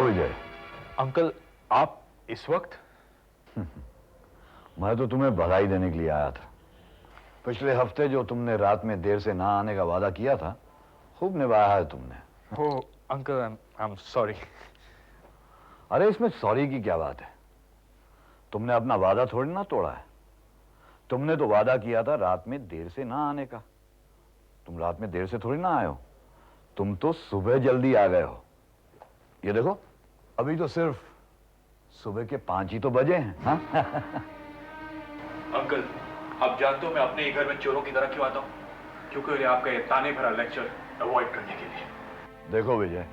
विजय। Uncle आप इस वक्त? मैं तो तुम्हें बधाई देने के लिए आया था। पिछले हफ्ते जो तुमने रात में देर से ना आने का वादा किया था, खूब निभाया है तुमने। ओह अंकल, आई एम सॉरी। अरे इसमें सॉरी की क्या बात है? तुमने अपना वादा थोड़ी ना तोड़ा है। तुमने तो वादा किया था रात में देर से ना आने का। तुम रात में देर से थोड़ी ना आए हो, तुम तो सुबह जल्दी आ गए हो। ये देखो, अभी तो सिर्फ सुबह के 5 ही तो बजे हैं। हाँ? अंकल आप जानते हो मैं अपने ही घर में चोरों की तरह क्यों आता हूँ? क्योंकि आपका ये ताने भरा लेक्चर अवॉइड करने के लिए। देखो विजय,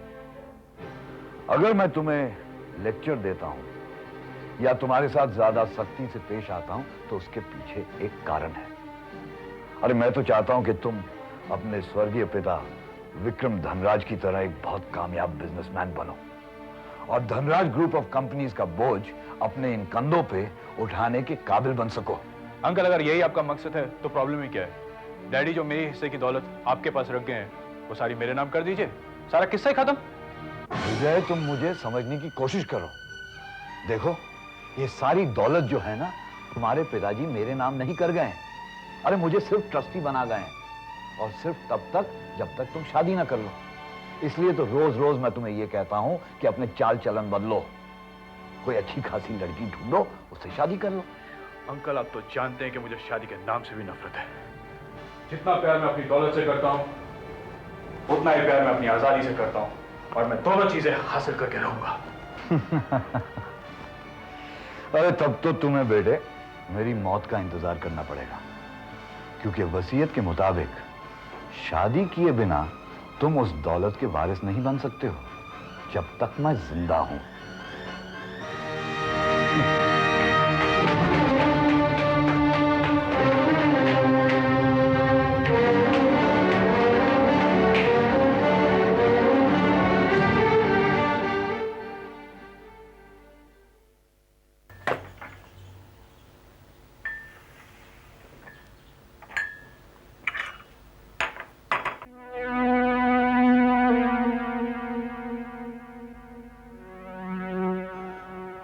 अगर मैं तुम्हें लेक्चर देता हूं या तुम्हारे साथ ज्यादा सख्ती से पेश आता हूं तो उसके पीछे एक कारण है। अरे मैं तो चाहता हूं कि तुम अपने स्वर्गीय पिता विक्रम धनराज की तरह एक बहुत कामयाब बिजनेसमैन बनो और धनराज ग्रुप ऑफ कंपनीज का बोझ अपने इन कंधों पे उठाने के काबिल बन सको। अंकल अगर यही आपका मकसद है तो प्रॉब्लम ही क्या है? डैडी जो मेरे हिस्से की दौलत आपके पास रख गए हैं वो सारी मेरे नाम कर दीजिए, सारा किस्सा ही खत्म। विजय तुम मुझे समझने की कोशिश करो। देखो ये सारी दौलत जो है ना, तुम्हारे पिताजी मेरे नाम नहीं कर गए हैं। अरे मुझे सिर्फ ट्रस्टी बना गए हैं, और सिर्फ तब तक जब तक तुम शादी ना कर लो। इसलिए तो रोज रोज मैं तुम्हें यह कहता हूं कि अपने चाल चलन बदलो, कोई अच्छी खासी लड़की ढूंढो, उससे शादी कर लो। अंकल आप तो जानते हैं कि मुझे शादी के नाम से भी नफरत है। जितना प्यार मैं अपनी दौलत से करता हूं उतना ही प्यार मैं अपनी आजादी से करता हूं, और मैं दोनों चीजें हासिल करके रहूंगा। अरे तब तो तुम्हें बेटे मेरी मौत का इंतजार करना पड़ेगा, क्योंकि वसीयत के मुताबिक शादी किए बिना तुम उस दौलत के वारिस नहीं बन सकते हो जब तक मैं जिंदा हूं।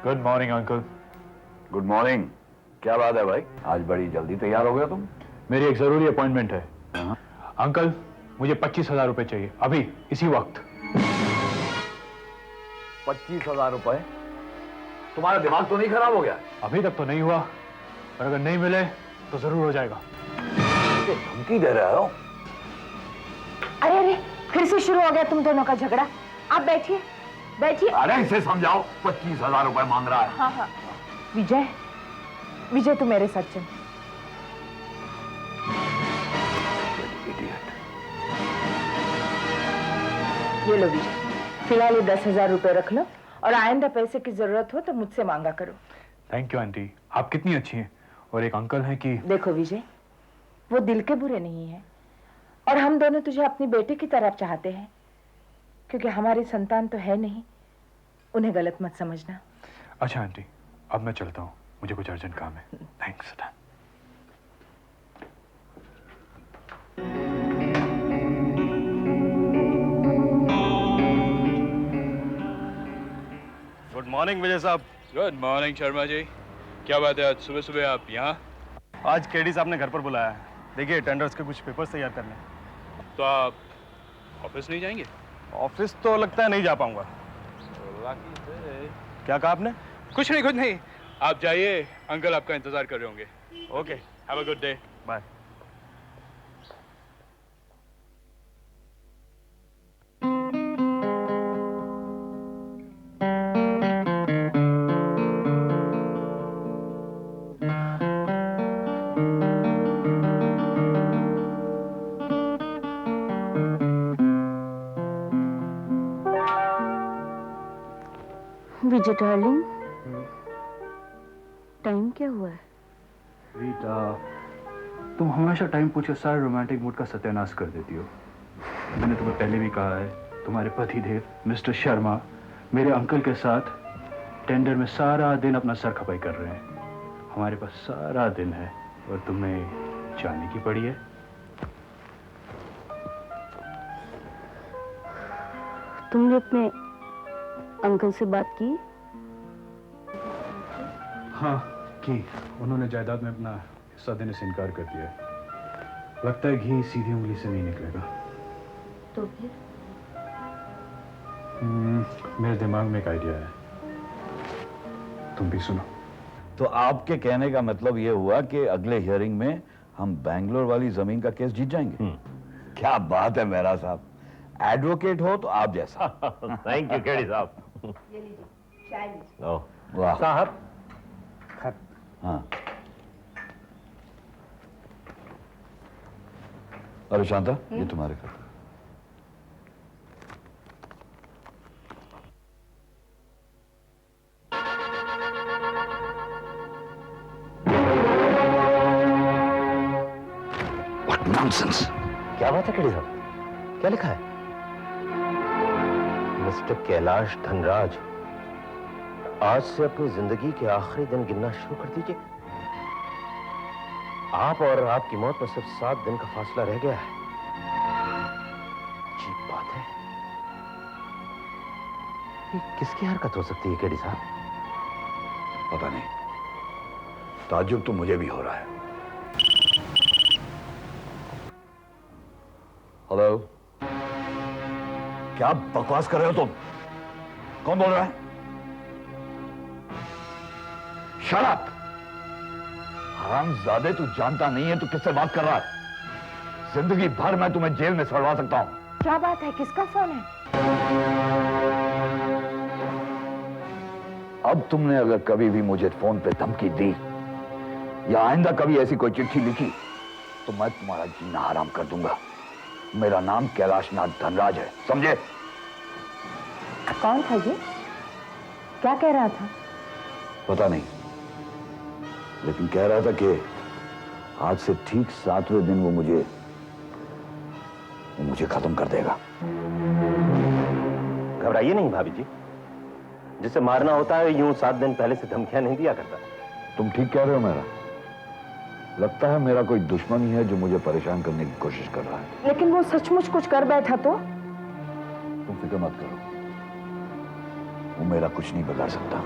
Good morning uncle. Good morning. क्या बात है भाई, आज बड़ी जल्दी तैयार हो गया तुम? मेरी एक जरूरी अपॉइंटमेंट है। अंकल मुझे 25,000 रुपए चाहिए अभी इसी वक्त। 25,000 रुपए? तुम्हारा दिमाग तो नहीं खराब हो गया? अभी तक तो नहीं हुआ, पर अगर नहीं मिले तो जरूर हो जाएगा। धमकी दे रहे हो? अरे अरे फिर से शुरू हो गया तुम दोनों का झगड़ा। आप बैठिए बैठिए। अरे इसे समझाओ, 25,000 रुपए मांग रहा है। हाँ हाँ विजय, विजय तू मेरे साथ चल। ये लो विजय, फिलहाल ये 10,000 रुपए रख लो, और आइंदा पैसे की जरूरत हो तो मुझसे मांगा करो। थैंक यू आंटी, आप कितनी अच्छी हैं। और एक अंकल हैं कि देखो विजय, वो दिल के बुरे नहीं है, और हम दोनों तुझे अपनी बेटी की तरफ चाहते हैं, क्योंकि हमारी संतान तो है नहीं। उन्हें गलत मत समझना। अच्छा आंटी, अब मैं चलता हूँ, मुझे कुछ अर्जेंट काम है। थैंक्स। गुड मॉर्निंग विजय साहब। Good morning Sharma ji. क्या बात है आज सुबह सुबह आप यहाँ? आज केडी साहब ने घर पर बुलाया है। देखिए टेंडर्स के कुछ पेपर्स तैयार करने। तो आप ऑफिस नहीं जाएंगे? ऑफिस तो लगता है नहीं जा पाऊंगा। क्या कहा आपने? कुछ नहीं, आप जाइए, अंकल आपका इंतजार कर रहे होंगे। Okay, have a good day. Bye. Vijay darling, time क्या हुआ है? रीता, तुम हमेशा टाइम पूछकर सारे रोमांटिक मूड का सत्यानाश कर देती हो। मैंने तुम्हें पहले भी कहा है, तुम्हारे पतिदेव मिस्टर शर्मा मेरे अंकल के साथ टेंडर में सारा दिन अपना सर खपाई कर रहे हैं। हमारे पास सारा दिन है और तुम्हें जाने की पड़ी है। तुमने अपने अंकल से बात की? हाँ की। उन्होंने जायदाद में अपना हिस्सा देने से इनकार कर दिया है। लगता है घी सीधी उंगली से नहीं निकलेगा। तो फिर? मेरे दिमाग में एक आइडिया है, तुम भी सुनो। तो आपके कहने का मतलब यह हुआ कि अगले हियरिंग में हम बैंगलोर वाली जमीन का केस जीत जाएंगे? क्या बात है मेरा साहब, एडवोकेट हो तो आप जैसा। थैंक यू केडी साहब। ये लीजिए, चाय लीजिए। ओह, वाह। साहब हाँ, अरे शांता, ये तुम्हारे खत। What nonsense! क्या बात है केडी साहब, क्या लिखा है? मिस्टर कैलाश धनराज, आज से अपनी जिंदगी के आखिरी दिन गिनना शुरू कर दीजिए। आप और आपकी मौत में सिर्फ 7 दिन का फासला रह गया है। अजीब बात है, ये किसकी हरकत हो सकती है केडी साहब? पता नहीं, ताज्जुब तो मुझे भी हो रहा है। हेलो, क्या बकवास कर रहे हो तुम? कौन बोल रहा है? Shut up! हरामजादे, तू जानता नहीं है तू किससे बात कर रहा है। जिंदगी भर मैं तुम्हें जेल में सड़वा सकता हूं। क्या बात है, किसका फोन है? अब तुमने अगर कभी भी मुझे फोन पे धमकी दी या आइंदा कभी ऐसी कोई चिट्ठी लिखी तो मैं तुम्हारा जीना हराम कर दूंगा। मेरा नाम कैलाश नाथ धनराज है, समझे? कौन था ये? क्या कह रहा था? पता नहीं, लेकिन कह रहा था कि आज से ठीक 7वें दिन वो मुझे खत्म कर देगा। घबराइए नहीं भाभी जी, जिसे मारना होता है यूं 7 दिन पहले से धमकियां नहीं दिया करता। तुम ठीक कह रहे हो मेरा। लगता है मेरा कोई दुश्मन ही है जो मुझे परेशान करने की कोशिश कर रहा है। लेकिन वो सचमुच कुछ कर बैठा तो? तुम फिक्र मत करो, वो मेरा कुछ नहीं बिगाड़ सकता।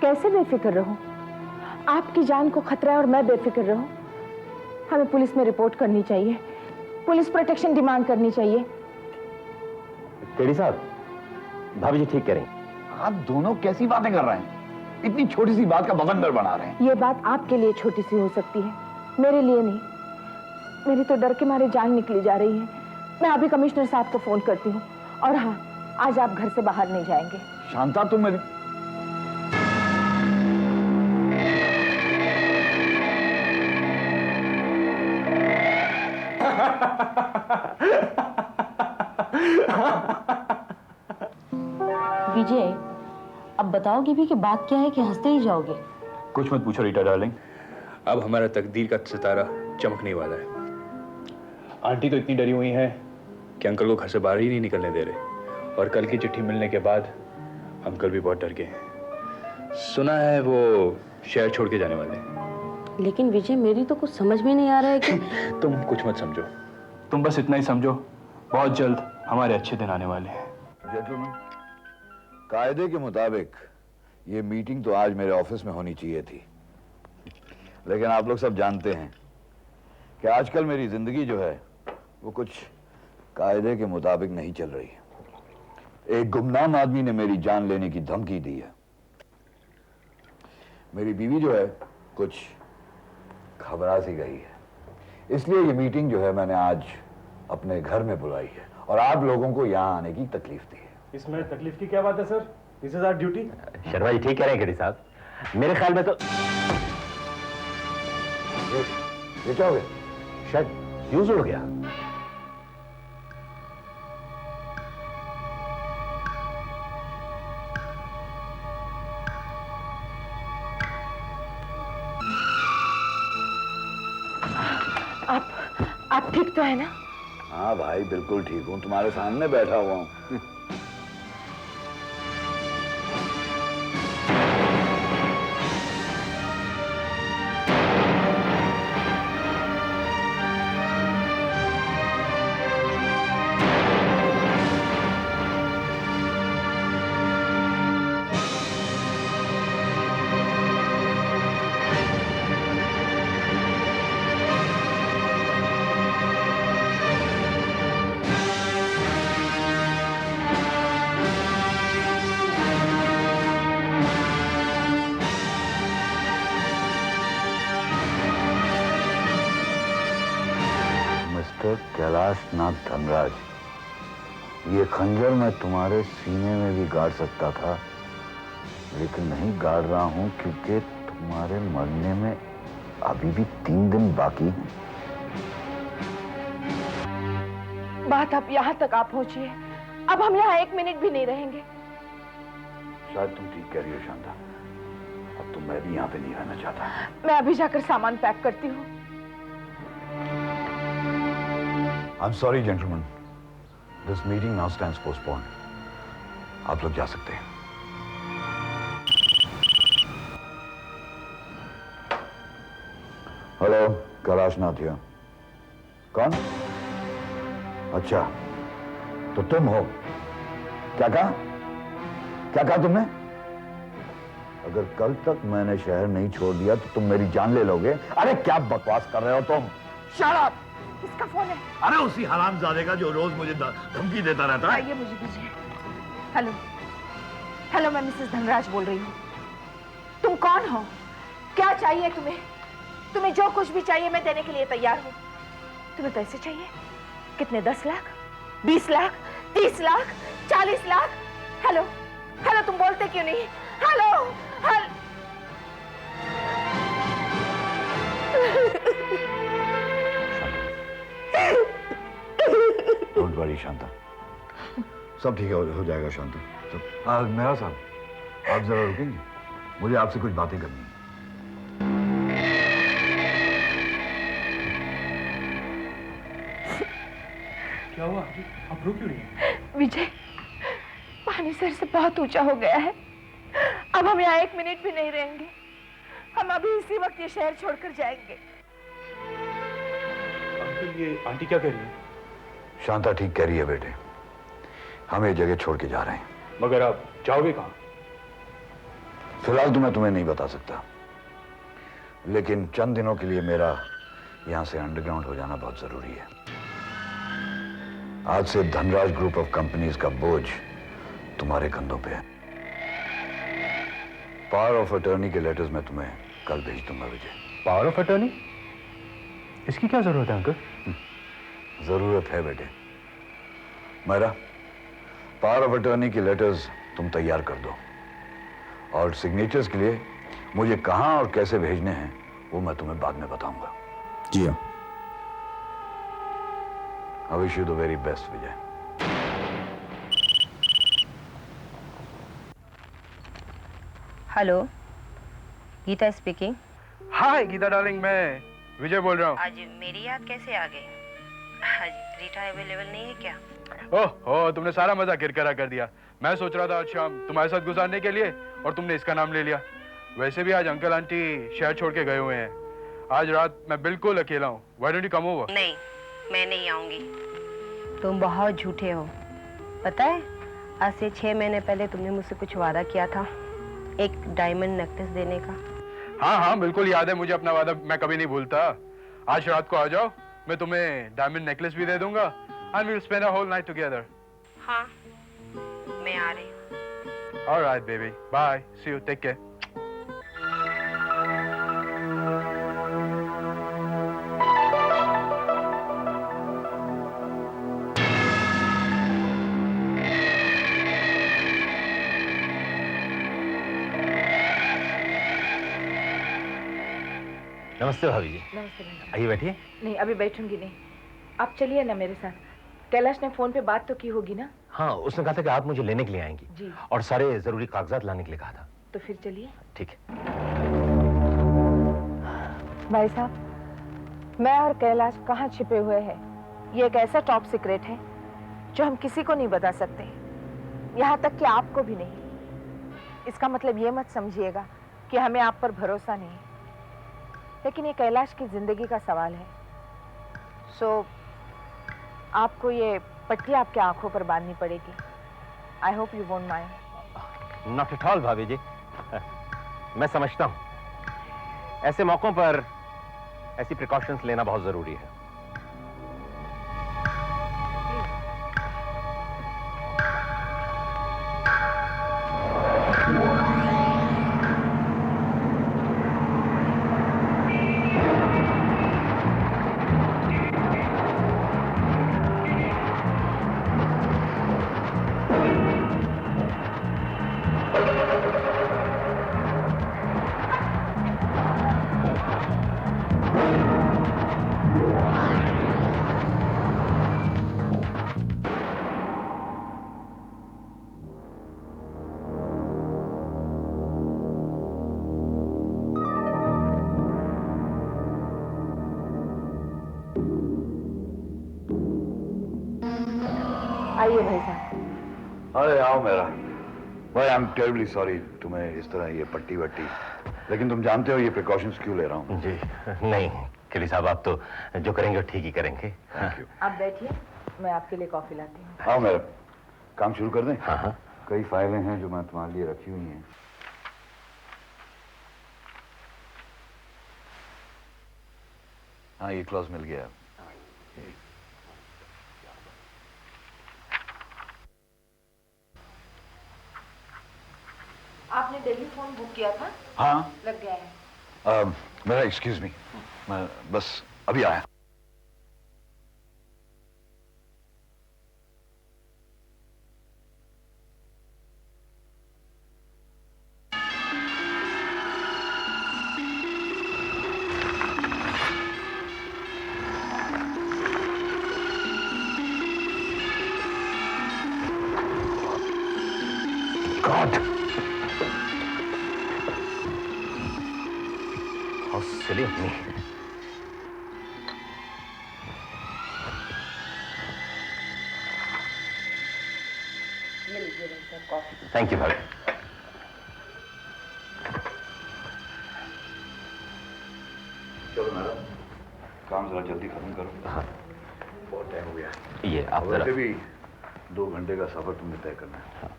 कैसे बेफिक्र रहूं? आपकी जान को खतरा है और मैं बेफिक्र रहूं? हमें पुलिस में रिपोर्ट करनी चाहिए, पुलिस प्रोटेक्शन डिमांड करनी चाहिए। केडी साहब, भाभी जी ठीक कह रही हैं। आप दोनों कैसी बातें कर रहे हैं? इतनी छोटी सी बात का बवंडर बना रहे हैं। ये बात आपके लिए छोटी सी हो सकती है, मेरे लिए नहीं। मेरी तो डर के मारे जान निकली जा रही है। मैं अभी कमिश्नर साहब को फोन करती हूँ। और हाँ, आज आप घर से बाहर नहीं जाएंगे। शांता, तुम मेरी विजय, अब बताओगे भी कि बात क्या है कि हंसते ही जाओगे? कुछ मत पूछो रीटा डार्लिंग, अब हमारा तकदीर का सितारा चमकने वाला है। आंटी तो इतनी डरी हुई हैं कि अंकल को घर से बाहर ही नहीं निकलने दे रहे, और कल की चिट्ठी मिलने के बाद अंकल भी बहुत डर गए हैं। सुना है वो शहर छोड़ के जाने वाले हैं। लेकिन विजय, मेरी तो कुछ समझ में नहीं आ रहा है कि तुम कुछ मत समझो, तुम बस इतना ही समझो, बहुत जल्द हमारे अच्छे दिन आने वाले हैं। जेंटलमैन, कायदे के मुताबिक ये मीटिंग तो आज मेरे ऑफिस में होनी चाहिए थी, लेकिन आप लोग सब जानते हैं कि आजकल मेरी जिंदगी जो है वो कुछ कायदे के मुताबिक नहीं चल रही है। एक गुमनाम आदमी ने मेरी जान लेने की धमकी दी है। मेरी बीवी जो है कुछ घबरा सी गई है, इसलिए ये मीटिंग जो है मैंने आज अपने घर में बुलाई है और आप लोगों को यहाँ आने की तकलीफ दी है। इसमें तकलीफ की क्या बात है sir? This is our duty. Sharma ji ठीक कह रहे हैं केडी साहब, मेरे ख्याल में तो ये क्या हो गया? शायद फ्यूज उड़ गया। आप ठीक तो है ना? हाँ भाई, बिल्कुल ठीक हूँ, तुम्हारे सामने बैठा हुआ हूँ। मिस्टर कैलाश नाथ धनराज, ये खंजर मैं तुम्हारे सीने में भी गाड़ सकता था, लेकिन नहीं गाड़ रहा हूं क्योंकि तुम्हारे मरने में अभी भी 3 दिन बाकी हैं। बात अब यहाँ तक आप पहुंची है, अब हम यहाँ 1 मिनट भी नहीं रहेंगे। शायद तुम ठीक कह रही हो शांता, अब तो मैं भी यहाँ पे नहीं रहना चाहता। मैं अभी जाकर सामान पैक करती हूँ। I'm sorry, gentlemen. This meeting now stands postponed. आप लोग जा सकते हैं। Hello, Kailash Nath here. कौन? अच्छा, तो तुम हो। क्या कहा? क्या कहा तुमने? अगर कल तक मैंने शहर नहीं छोड़ दिया तो तुम मेरी जान ले लोगे। अरे क्या बकवास कर रहे हो तुम? Shut up! किसका फोन है? अरे उसी हरामजादे का जो रोज मुझे धमकी देता रहता है। आइए मुझे दीजिए। हेलो, हेलो, मैं मिसेस धनराज बोल रही हूँ। तुम कौन हो? क्या चाहिए तुम्हें? तुम्हें जो कुछ भी चाहिए मैं देने के लिए तैयार हूँ। तुम्हें पैसे चाहिए? कितने? 10 लाख, 20 लाख, 30 लाख, 40 लाख? हेलो, हेलो, तुम बोलते क्यों नहीं? Hello, hello. Don't worry Shanta, सब ठीक हो जाएगा शांता। सब मेरा साहब, आप जरा रुकेंगे, मुझे आपसे कुछ बातें करनी है। क्या हुआ? आप रो क्यों रही हैं? विजय, पानी सर से बहुत ऊंचा हो गया है। अब हम यहाँ 1 मिनट भी नहीं रहेंगे। हम अभी इसी वक्त ये शहर छोड़कर जाएंगे। अंकल, ये आंटी क्या कह रही है? शांता ठीक कह रही है बेटे, हम ये जगह छोड़ के जा रहे हैं। मगर आप जाओगे कहाँ? फिलहाल तो मैं तुम्हें नहीं बता सकता, लेकिन चंद दिनों के लिए मेरा यहां से अंडरग्राउंड हो जाना बहुत जरूरी है। आज से धनराज ग्रुप ऑफ कंपनीज का बोझ तुम्हारे कंधों पे है। पावर ऑफ अटर्नी के लेटर्स मैं तुम्हें कल भेज दूंगा विजय। Power of attorney? इसकी क्या जरूरत है अंकल? जरूरत है बेटे। मेरा पावर ऑफ अटर्नी के लेटर्स तुम तैयार कर दो, और सिग्नेचर्स के लिए मुझे कहां और कैसे भेजने हैं वो मैं तुम्हें बाद में बताऊंगा। जी हाँ। I wish you the very best, Vijay. Hello, Geeta speaking. Hi Geeta darling, मैं विजय बोल रहा हूँ। आज मेरी याद कैसे आ गई? आज रीटा अवेलेबल नहीं है क्या? ओह, तुमने सारा मजा किरकिरा कर दिया। मैं सोच रहा था आज शाम तुम्हारे साथ गुजारने के लिए, और तुमने इसका नाम ले लिया। वैसे भी आज अंकल आंटी शहर छोड़ के गए हुए हैं। आज रात मैं बिल्कुल अकेला हूँ। Why don't you come over? नहीं, मैं नहीं आऊंगी। तुम बहुत झूठे हो। पता है, आज से 6 महीने पहले तुमने मुझसे कुछ वादा किया था, एक डायमंड नेकलेस देने का। हाँ, बिल्कुल याद है मुझे अपना वादा, मैं कभी नहीं भूलता। आज रात को आ जाओ, मैं तुम्हें डायमंड नेकलेस भी दे दूंगा, and we'll spend a whole night together. हाँ, मैं आ रही हूँ। All right, baby. Bye. See you. Take care. नमस्ते भाभी जी। नमस्ते मैडम। आइए बैठिए। नहीं, अभी बैठूंगी नहीं। आप चलिए ना मेरे साथ। कैलाश ने फोन पे बात तो की होगी ना? हाँ, उसने कहा था कि आप मुझे लेने के लिए आएंगी जी। और सारे जरूरी कागजात लाने के लिए कहा था। तो फिर चलिए। ठीक है। भाई साहब, मैं और कैलाश कहाँ छिपे हुए हैं, ये एक ऐसा टॉप सीक्रेट है जो हम किसी को नहीं बता सकते, यहाँ तक कि आपको भी नहीं। इसका मतलब ये मत समझिएगा कि हमें आप पर भरोसा नहीं, लेकिन ये कैलाश की जिंदगी का सवाल है। सो आपको ये पट्टी आपके आंखों पर बांधनी पड़ेगी। I hope you won't mind. Not at all भाभी जी। मैं समझता हूँ ऐसे मौकों पर ऐसी प्रिकॉशंस लेना बहुत जरूरी है। बैठिए भाई साहब। अरे आओ मेरा भाई, आई एम टेरिबली सॉरी तुम्हें इस तरह ये पट्टी वट्टी, लेकिन तुम जानते हो ये प्रिकॉशंस क्यों ले रहा हूँ। जी नहीं किली साहब, आप तो जो करेंगे वो ठीक ही करेंगे। Thank you. आप बैठिए, मैं आपके लिए कॉफी लाती हूँ। आओ मेरा, काम शुरू कर दें। हाँ हाँ। कई फाइलें हैं जो मैं तुम्हारे लिए रखी हुई हैं। हाँ ये क्लॉज मिल गया। आपने दिल्ली फोन बुक किया था? हाँ लग गया है। मेरा एक्सक्यूज मी, मैं बस अभी आया। God! How silly of me. ये लीजिए भाई साहब कॉफी। Thank you, भाभी। चलो मैडम, काम जरा जल्दी खत्म करो। हाँ। बहुत टाइम हो गया। ये आप वैसे जरा भी 2 घंटे का सफर तुम्हें तय करना है।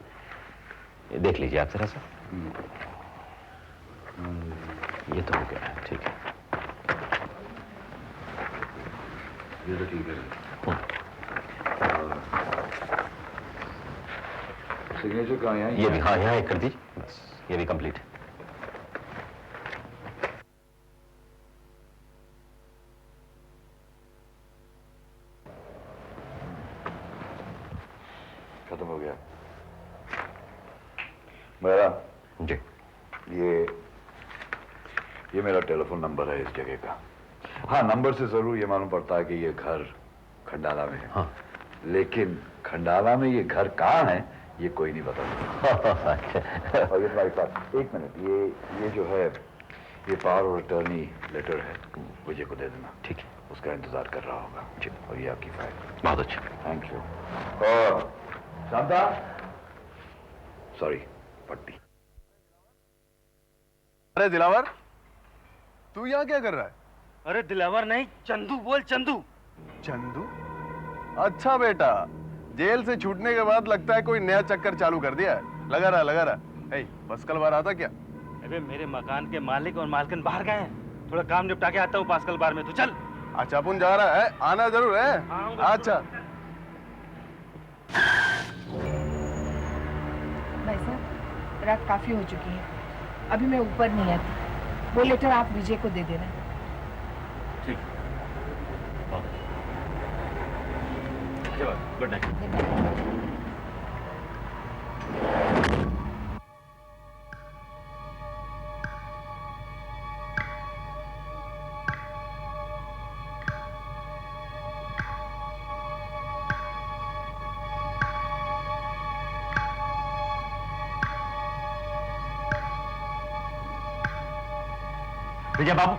ये देख लीजिए आप जरा सा। ये तो हो गया है, ठीक है। ये तो ठीक है। सिग्नेचर कहाँ है? ये भी हाँ यहाँ एक कर दीजिए, बस ये भी कंप्लीट है। खत्म हो गया। मेरा जी ये मेरा टेलीफोन नंबर है इस जगह का। हाँ, नंबर से जरूर ये मालूम पड़ता है कि ये घर खंडाला में है। हाँ। लेकिन खंडाला में ये घर कहाँ है ये कोई नहीं बता सकता। और ये भाई साहब एक मिनट, ये जो है ये पावर और अटर्नी लेटर है, विजय को दे देना। ठीक है। उसका इंतजार कर रहा होगा। जी। और ये आपकी फाइल। बहुत अच्छा। Thank you. और शांता, सॉरी पट्टी। अरे दिलावर, तू यहाँ क्या कर रहा है? अरे दिलावर नहीं, चंदू बोल, चंदू। चंदू? अच्छा बेटा, जेल से छूटने के बाद लगता है कोई नया चक्कर चालू कर दिया है। लगा रहा। ए, बस कल बार आता क्या? अबे मेरे मकान के मालिक और मालकिन बाहर गए हैं, थोड़ा काम निपटा के आता हूँ पास्कल बार में, तू चल। अच्छा अपन जा रहा है, आना जरूर है। आऊंगा। अच्छा। भाई साहब रात काफी हो चुकी है, अभी मैं ऊपर नहीं आती। वो लेटर आप विजय को दे देना। ठीक। Good night. विजय बाबू,